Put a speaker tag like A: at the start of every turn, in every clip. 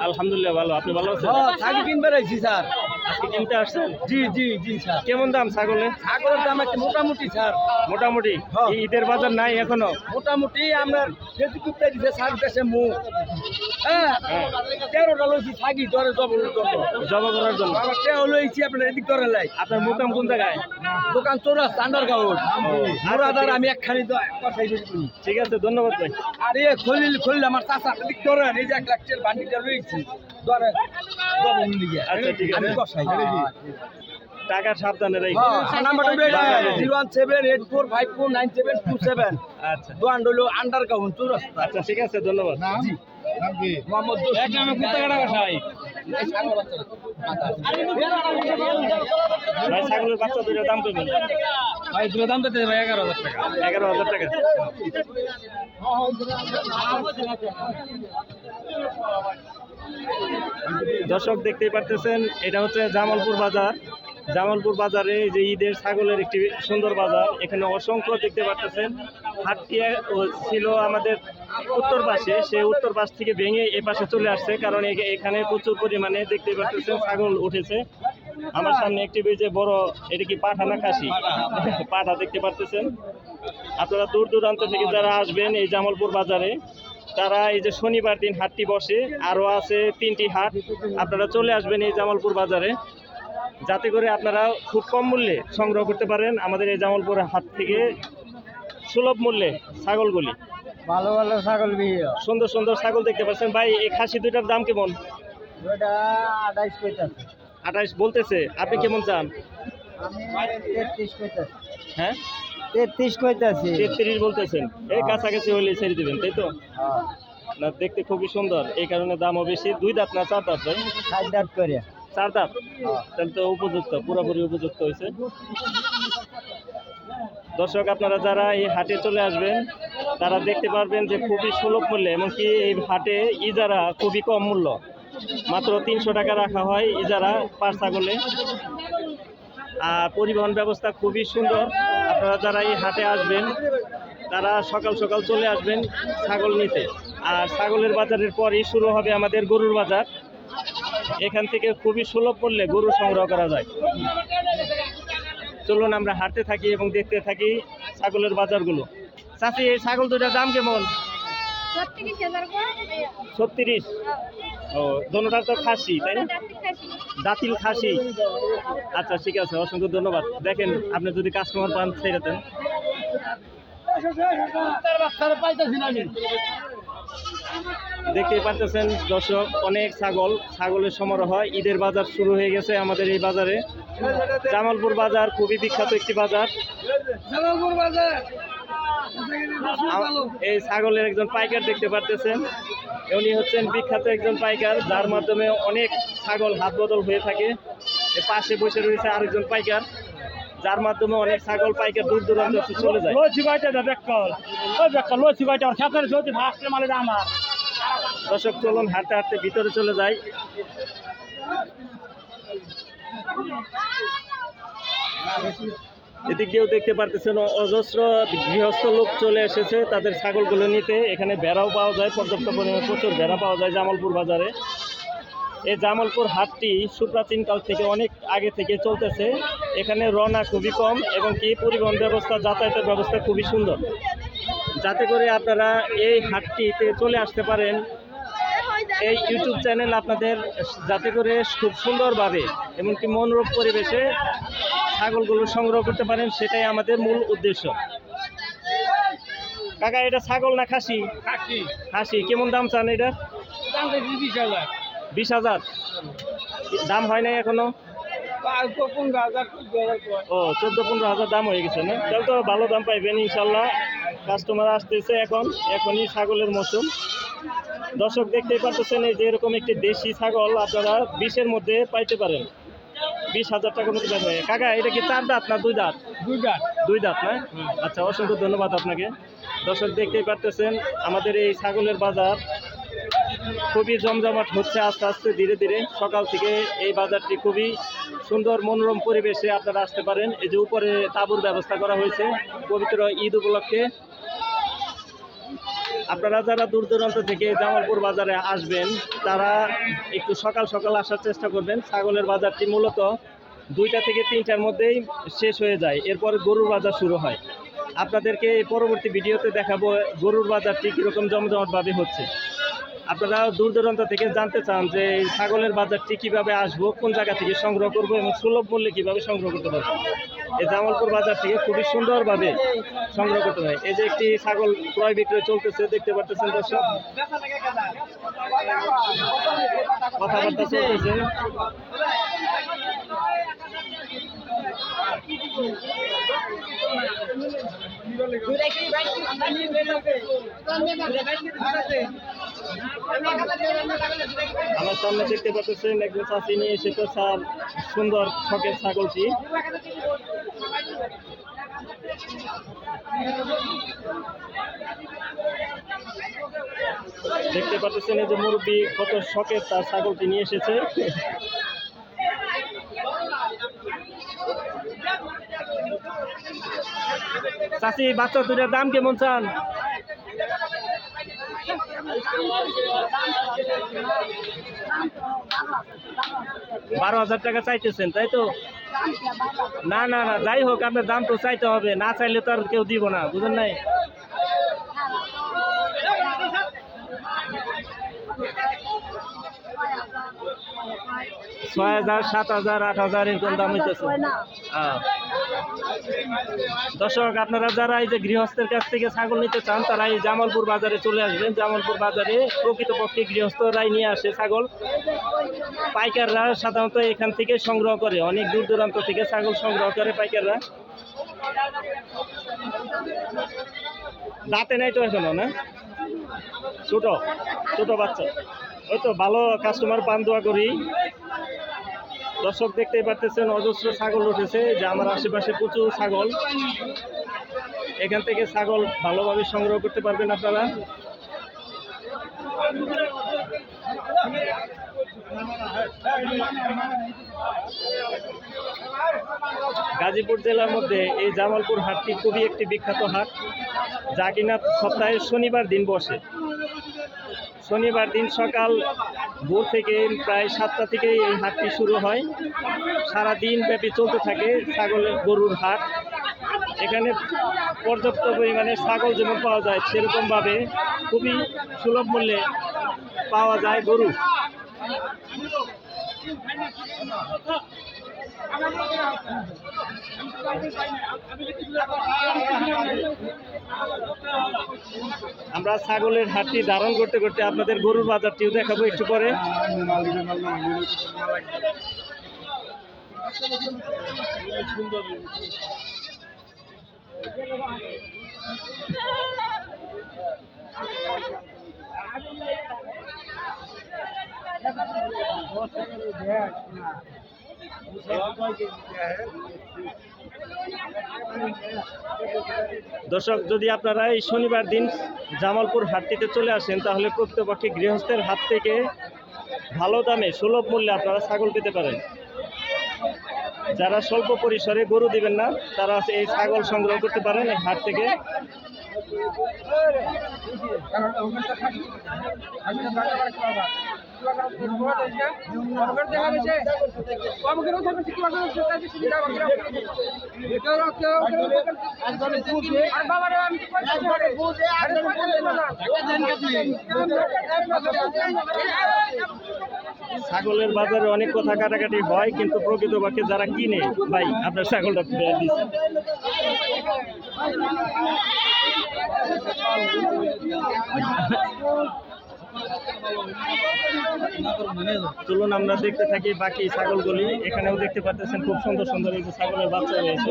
A: আলহামদুলিল্লাহ ভালো। আপনি ভালো আছেন?
B: ছাগল কিনবে রয়েছি স্যার।
A: আজকে কিনতে আসছেন?
B: জি জি জি স্যার।
A: কেমন দাম ছাগলের?
B: ছাগলের দাম একটু মোটামুটি স্যার।
A: মোটামুটি ঈদের বাজার নাই এখনো?
B: মোটামুটি আমরা কেজি কুত্তা দিছে সার দেশে মুখ। হ্যাঁ 13টা লইছি ছাগি ধরে
A: জবা করার জন্য।
B: আমার টেও লইছি আপনার এদিক ধরে লাই।
A: আপনার মুকাম কোন জায়গায়?
B: দোকান চৌরাস্তা আন্ডারগ্রাউন্ড। মুরাদার আমি একখানি কথাই বলি।
A: ঠিক আছে, ধন্যবাদ ভাই।
B: আরে খলিল আমার চাচা এদিক ধরে এই যে 1 লাখ টাকার বান্ডিটা রয়েছি ধরে জব নিয়ে।
A: আচ্ছা ঠিক আছে,
B: আমি কষাই।
A: টাকা সাবধানে রাখি।
B: নাম্বারটা 01784549727।
A: আচ্ছা
B: দোকান হলো আন্ডারগ্রাউন্ড চৌরাস্তা।
A: আচ্ছা ঠিক আছে, ধন্যবাদ।
B: জি মোহাম্মদ জসিম।
A: এক নামে কত টাকা বাসায়? ভাই ছাগলের বাচ্চা দুটোর দাম কত?
B: ভাই দুটো দাম দিতে ভাই 11000 টাকা।
A: 11000 টাকা। দর্শক দেখতেই পারতেছেন, এটা হচ্ছে জামালপুর বাজার। জামালপুর বাজারে যে ঈদের ছাগলের একটি সুন্দর বাজার। এখানে অসংখ্য দেখতে পারতেছেন। হাটটি ছিল আমাদের উত্তর পাশে, সে উত্তর পাশ থেকে ভেঙে এ পাশে চলে আসছে, কারণ এখানে প্রচুর পরিমাণে দেখতে পারতেছেন ছাগল উঠেছে। আমার সামনে একটি যে বড়, এটা কি পাঠা না খাসি? পাঠা দেখতে পারতেছেন। আপনারা দূর দূরান্ত থেকে যারা আসবেন এই জামালপুর বাজারে, তারা এই যে শনিবার দিন হাটটি বসে, আরও আছে 3টি হাট, আপনারা চলে আসবেন এই জামালপুর বাজারে, যাতে করে আপনারা খুব কম মূল্যে সংগ্রহ করতে পারেন আমাদের এই জামালপুর হাট থেকে সুলভ মূল্যে ছাগলগুলি।
B: ভালো ভালো ছাগল বিয়ে
A: সুন্দর সুন্দর ছাগল দেখতে পাচ্ছেন। ভাই এই খাসি দুইটার দাম কেমন?
B: ওটা 28 কইতাছে।
A: 28 বলতেছে, আপনি কেমন চান?
B: আমি 33 কইতাছি।
A: হ্যাঁ
B: 33 কইতাছি।
A: 33 বলতেছেন। এই কাছাকাছি হলে ছেড়ে দিবেন, তাই তো?
B: হ্যাঁ
A: না, দেখতে খুবই সুন্দর, এই কারণে দামও বেশি। 2 দাঁত না 4 দাঁত ভাই?
B: 60 দাঁত করে।
A: 4 দাঁত? তাহলে তো উপযুক্ত, পুরোপুরি উপযুক্ত হয়েছে। দর্শক আপনারা যারা এই হাটে চলে আসবেন, তারা দেখতে পারবেন যে খুবই সুলভ মূল্যে, এমনকি এই হাটে ইজারা খুবই কম মূল্য, মাত্র 300 টাকা রাখা হয় ইজারা পার ছাগলে। আর পরিবহন ব্যবস্থা খুবই সুন্দর। আপনারা যারা এই হাটে আসবেন, তারা সকাল সকাল চলে আসবেন ছাগল নিতে। আর ছাগলের বাজারের পরই শুরু হবে আমাদের গরুর বাজার। এখান থেকে খুবই সুলভ মূল্যে গরু সংগ্রহ করা যায়। চলুন আমরা হাঁটতে থাকি এবং দেখতে থাকি ছাগলের বাজারগুলো। চাচি, এই ছাগল দুটার দাম কেমন? 36। ও, দোনোটা তো খাসি তাই না? দাঁতিল খাসি। আচ্ছা ঠিক আছে, অসংখ্য ধন্যবাদ। দেখেন, আপনি যদি কাস্টমার পান ছেড়ে দেন। দেখতেই পারতেছেন দর্শক, অনেক ছাগলের সমারোহ হয়। ঈদের বাজার শুরু হয়ে গেছে আমাদের এই বাজারে। জামালপুর বাজার খুবই বিখ্যাত একটি বাজার। এই ছাগলের একজন পাইকার দেখতে পারতেছেন, উনি হচ্ছেন বিখ্যাত একজন পাইকার, যার মাধ্যমে অনেক ছাগল হাত বদল হয়ে থাকে। এর পাশে বসে রয়েছে আরেকজন পাইকার, যার মাধ্যমে অনেক ছাগল পাইকার দূর দূরান্ত চলে যায়। দর্শক চলুন হাঁটতে হাঁটতে ভিতরে চলে যাই। এদিক দিয়েও দেখতে পারতেছেন অজস্র গৃহস্থ লোক চলে এসেছে তাদের ছাগলগুলো নিতে। এখানে ভেড়াও পাওয়া যায়, পর্যাপ্ত পরিমাণে প্রচুর ভেড়া পাওয়া যায় জামালপুর বাজারে। এই জামালপুর হাটটি সুপ্রাচীনকাল থেকে অনেক আগে থেকে চলতেছে। এখানে রওনা খুবই কম এবং কি পরিবহন ব্যবস্থা, যাতায়াতের ব্যবস্থা খুবই সুন্দর, যাতে করে আপনারা এই হাটটিতে চলে আসতে পারেন। এই ইউটিউব চ্যানেল আপনাদের যাতে করে খুব সুন্দরভাবে এমনকি মনোরম পরিবেশে ছাগলগুলো সংগ্রহ করতে পারেন, সেটাই আমাদের মূল উদ্দেশ্য। কাকা, এটা ছাগল না খাসি? খাসি। কেমন দাম চান এটা? 20,000। দাম হয় নাই এখনো? ও, 14-15 হাজার দাম হয়ে গেছে না? তাহলে তো ভালো দাম পাইবেন ইনশাল্লাহ। কাস্টমার আসতেছে এখনই ছাগলের মৌসুম। দর্শক দেখতেই পাচ্ছেন এই যে এরকম একটি দেশি ছাগল আপনারা 20-এর মধ্যে পাইতে পারেন, 20,000 টাকার মধ্যে পাইতে পারেন। কাকা এটা কি 4 দাঁত না 2 দাঁত? 2 দাঁত না? আচ্ছা, অসংখ্য ধন্যবাদ আপনাকে। দর্শক দেখতেই পাচ্ছেন আমাদের এই ছাগলের বাজার খুবই জমজমাট হচ্ছে আস্তে আস্তে ধীরে ধীরে। সকাল থেকে এই বাজারটি খুবই সুন্দর মনোরম পরিবেশে আপনারা আসতে পারেন। এই যে উপরে তাঁবুর ব্যবস্থা করা হয়েছে পবিত্র ঈদ উপলক্ষে। আপনারা যারা দূর দূরান্ত থেকে জামালপুর বাজারে আসবেন তারা একটু সকাল সকাল আসার চেষ্টা করবেন। ছাগলের বাজারটি মূলত 2টা থেকে 3টার মধ্যেই শেষ হয়ে যায়, এরপরে গরুর বাজার শুরু হয়। আপনাদেরকে পরবর্তী ভিডিওতে দেখাবো গরুর বাজারটি কীরকম জমজমাটভাবে হচ্ছে। আপনারা দূর দূরান্ত থেকে জানতে চান যে এই ছাগলের বাজারটি কীভাবে আসবো, কোন জায়গা থেকে সংগ্রহ করব এবং সুলভ মূল্যে কীভাবে সংগ্রহ করতে পারবো। এই জামালপুর বাজার থেকে খুবই সুন্দরভাবে সংগ্রহ করতে হয়। এই যে একটি ছাগল ক্রয় বিক্রয় চলতেছে, দেখতে পাচ্ছেন দর্শক, কথাবার্তা চলতেছে। আমার সামনে দেখতে পাচ্ছেন একজন চাষি নিয়ে এসেছে তার সুন্দর শখের ছাগলটি। দেখতে পাচ্ছেন এই যে মুরব্বী কত শখের তার ছাগলটি নিয়ে এসেছে। চাষি, বাচ্চা দুটার দাম কেমন চান? 12,000 টাকা চাইতেছেন, তাই তো? না না না, যাই হোক আপনার দাম তো চাইতে হবে, না চাইলে তো আর কেউ দিব না, বুঝেন নাই? ছয় 6,000, 7,000, 8,000 এরকম দাম হইতেছে। দর্শক, আপনারা যারা এই যে গৃহস্থের কাছ থেকে ছাগল নিতে চান তারা এই জামালপুর বাজারে চলে আসবেন। জামালপুর বাজারে প্রকৃতপক্ষে গৃহস্থরাই নিয়ে আসে ছাগল। পাইকাররা সাধারণত এখান থেকে সংগ্রহ করে, অনেক দূর দূরান্ত থেকে ছাগল সংগ্রহ করে পাইকাররা। দাঁতে নাই তো এখনো, না? ছোট ছোট বাচ্চা, ওই তো ভালো কাস্টমার পান, দোয়া করি। দর্শক দেখতেই পাচ্ছেন অজস্র ছাগল উঠেছে, যে আমার আশেপাশে প্রচুর ছাগল। এখান থেকে ছাগল ভালোভাবে সংগ্রহ করতে পারবেন আপনারা। গাজীপুর জেলার মধ্যে এই জামালপুর হাটটি খুবই একটি বিখ্যাত হাট, যা কিনা সপ্তাহে শনিবার দিন বসে। শনিবার দিন সকাল ভোর থেকে প্রায় 7টা থেকে এই হাটটি শুরু হয়, সারা দিন ব্যাপী চলতে থাকে ছাগলের গরুর হাট। এখানে পর্যাপ্ত পরিমাণে ছাগল যেমন পাওয়া যায়, সেরকমভাবে খুবই সুলভ মূল্যে পাওয়া যায় গরু। আমরা ছাগলের হাটটি ধারণ করতে করতে আপনাদের গরুর বাজারটিও দেখাবো একটু পরে। সুন্দর দর্শক, যদি আপনারা এই শনিবার দিন জামালপুর হাটটিতে চলে আসেন তাহলে প্রকৃতপক্ষে গৃহস্থের হাত থেকে ভালো দামে সুলভ মূল্যে আপনারা ছাগল পেতে পারেন। যারা স্বল্প পরিসরে গরু দিবেন না তারা এই ছাগল সংগ্রহ করতে পারেন এই হাট থেকে। ছাগলের বাজারে অনেক কথা কাটাকাটি হয়, কিন্তু প্রকৃতপক্ষে যারা কিনে, ভাই আপনার ছাগলটা দিচ্ছে। চলুন আমরা দেখতে থাকি বাকি ছাগলগুলি। এখানেও দেখতে পাচ্ছেন খুব সুন্দর সুন্দর এই যে ছাগলের বাচ্চা রয়েছে।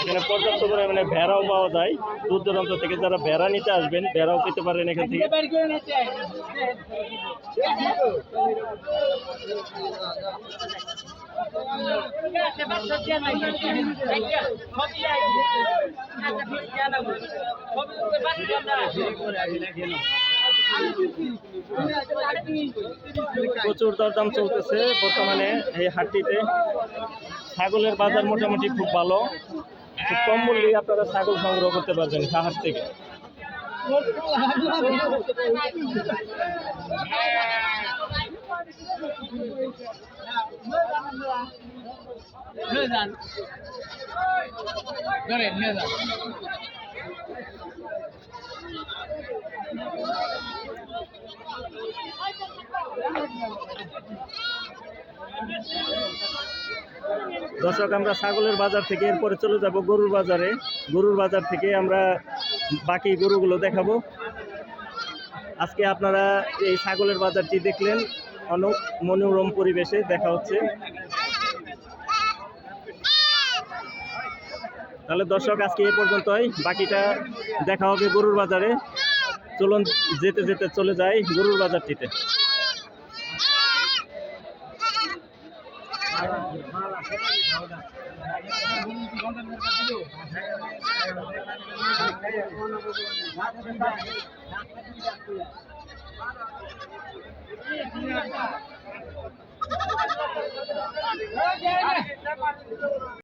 A: এখানে পর্যাপ্ত পরিমাণে ভেড়াও পাওয়া যায়। দূর দূরান্ত থেকে যারা ভেড়া নিতে আসবেন ভেড়াও পেতে পারেন এখান থেকে। প্রচুর দরদাম চলতেছে বর্তমানে এই হাটটিতে। ছাগলের বাজার মোটামুটি খুব ভালো, খুব কম মূল্যে আপনারা ছাগল সংগ্রহ করতে পারবেন হাট থেকে। দর্শক, আমরা ছাগলের বাজার থেকে এরপরে চলে যাব গরুর বাজারে। গরুর বাজার থেকে আমরা বাকি গরুগুলো দেখাবো। আজকে আপনারা এই ছাগলের বাজারটি দেখলেন অনেক মনোরম পরিবেশে। দেখা হচ্ছে তাহলে দর্শক, আজকে এ পর্যন্তই। বাকিটা দেখা হবে গরুর বাজারে। চলুন যেতে যেতে চলে যাই গরুর বাজারটিতে।